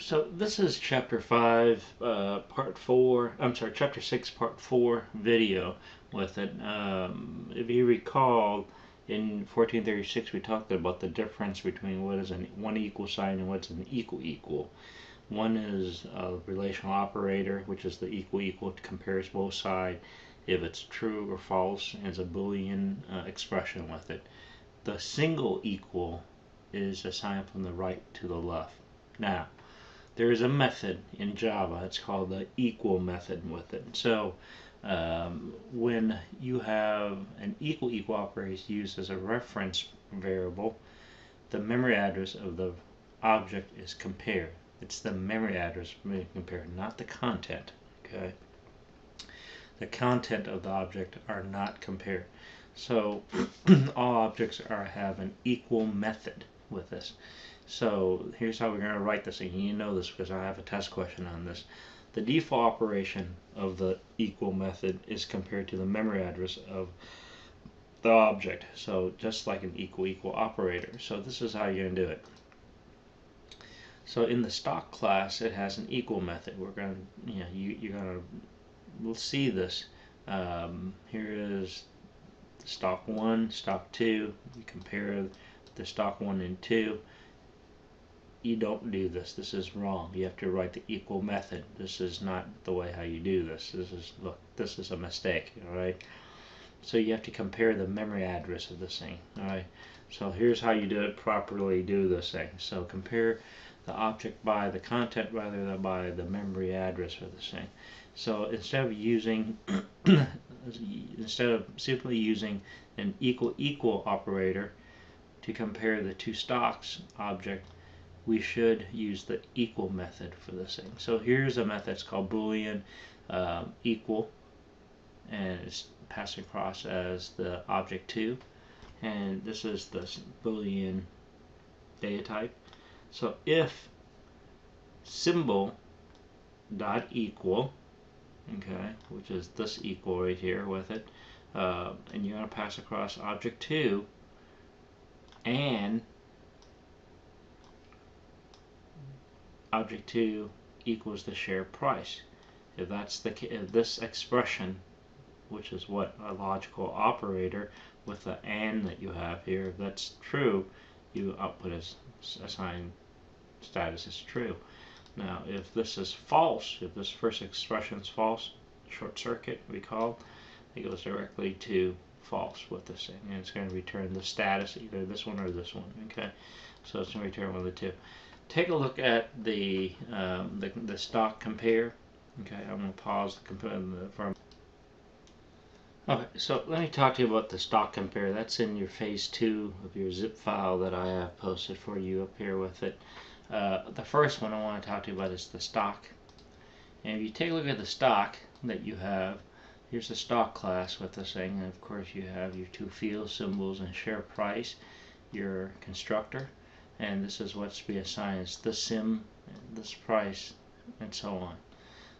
So this is chapter 5, part 4, I'm sorry, chapter 6, part 4 video with it. If you recall, in 1436 we talked about the difference between what is one equal sign and what's an equal equal. One is a relational operator, which is the equal equal, compares both sides. If it's true or false, it's a Boolean expression with it. The single equal is a sign from the right to the left. Now, there is a method in Java. It's called the equal method with it. So when you have an equal equal operator used as a reference variable, the memory address of the object is compared. It's the memory address being compared, not the content. Okay. The content of the object are not compared. So all objects have an equal method with this. So here's how we're going to write this thing. You know this because I have a test question on this. The default operation of the equal method is compared to the memory address of the object. So just like an equal equal operator. So this is how you're going to do it. So in the stock class, it has an equal method. We're going to, we'll see this. Here is stock 1, stock 2. You compare the stock 1 and 2. You don't do this. This is wrong. You have to write the equal method. This is not the way how you do this. This is a mistake. All right. So you have to compare the memory address of this thing. All right. So here's how you do it properly. Do this thing. So compare the object by the content rather than by the memory address for this thing. So instead of simply using an equal equal operator to compare the two stocks object, we should use the equal method for this thing. So here's a method. It's called Boolean Equal, and it's passed across as the object 2, and this is the Boolean data type. So if symbol dot equal, okay, which is this equal right here with it, and you're going to pass across object 2 and object 2 equals the share price. If that's if this expression, which is what a logical operator with the and that you have here, if that's true, you output as assign status is true. Now, if this is false, if this first expression is false, short circuit we call, it goes directly to false with this thing, and it's going to return the status, either this one or this one. Okay, so it's going to return one of the two. Take a look at the stock compare. Okay, I'm going to pause the compare for. Okay, so let me talk to you about the stock compare. That's in your phase 2 of your zip file that I have posted for you up here with it. The first one I want to talk to you about is the stock. And if you take a look at the stock that you have, here's the stock class with this thing. And of course you have your two field symbols and share price, your constructor, and this is what's to be assigned. It's this sim, this price, and so on.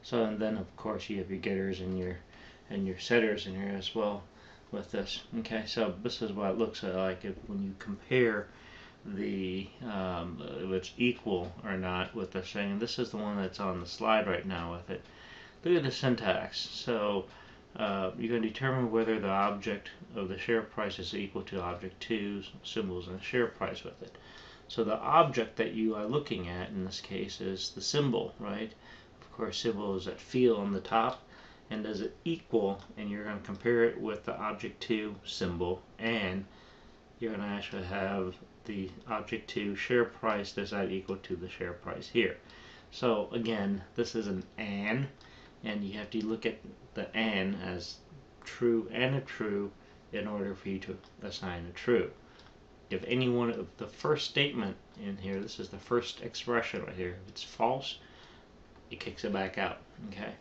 So, and then of course you have your getters and your setters in here as well with this. Okay, so this is what it looks like when you compare the if it's equal or not with this thing. And this is the one that's on the slide right now with it. Look at the syntax. So you can determine whether the object of the share price is equal to object 2's symbols and share price with it. So the object that you are looking at in this case is the symbol, right? Of course, symbol is that field on the top, and does it equal, and you're going to compare it with the object 2 symbol, and you're going to actually have the object 2 share price, does that equal to the share price here. So again, this is an and you have to look at the and as true and a true in order for you to assign a true. If any one of the first statement in here, this is the first expression right here, if it's false, it kicks it back out. Okay,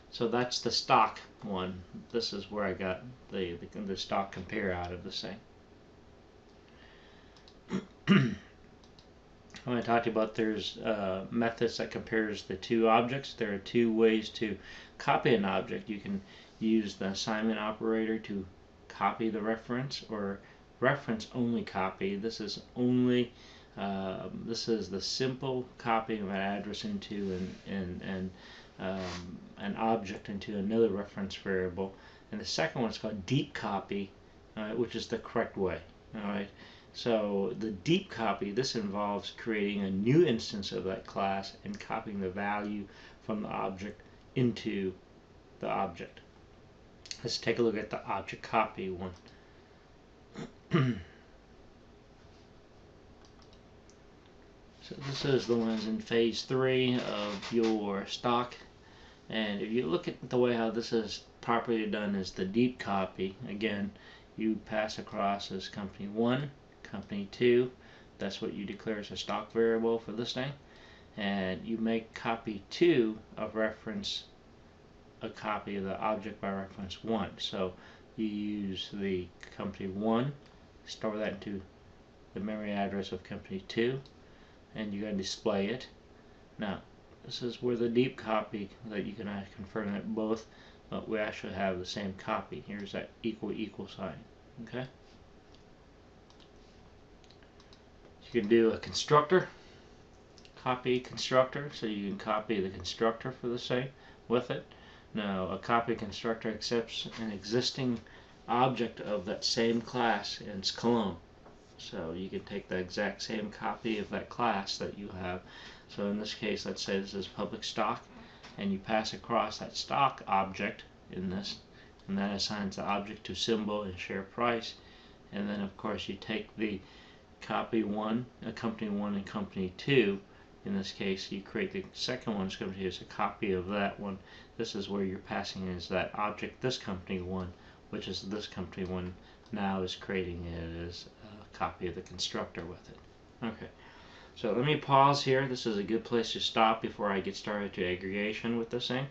so that's the stock one. This is where I got the stock compare out of this thing. I'm going to talk to you about there's methods that compares the two objects. There are two ways to copy an object. You can use the assignment operator to copy the reference, or reference only copy. This is only This is the simple copying of an address into an object into another reference variable. And the second one is called deep copy, which is the correct way. Alright, so the deep copy, this involves creating a new instance of that class and copying the value from the object into the object. Let's take a look at the object copy one. So this is the ones in phase 3 of your stock, and if you look at the way how this is properly done is the deep copy. Again, you pass across as company 1, company 2, that's what you declare as a stock variable for this thing, and you make copy 2 of reference a copy of the object by reference 1. So you use the company 1, store that into the memory address of company 2, and you're going to display it. Now, this is where the deep copy that you can confirm that both, but we actually have the same copy. Here's that equal sign. Okay. You can do a constructor, copy constructor, so you can copy the constructor for the same with it. Now, a copy constructor accepts an existing object of that same class in its clone. So you can take the exact same copy of that class that you have. So in this case, let's say this is public stock, and you pass across that stock object in this, and that assigns the object to symbol and share price. And then of course you take the copy 1, company 1 and company 2. In this case, you create the second one's going to be as a copy of that one. This is where you're passing is that object, this company 1, which is this company 1, now is creating it as a copy of the constructor with it. Okay, so let me pause here. This is a good place to stop before I get started to aggregation with this thing.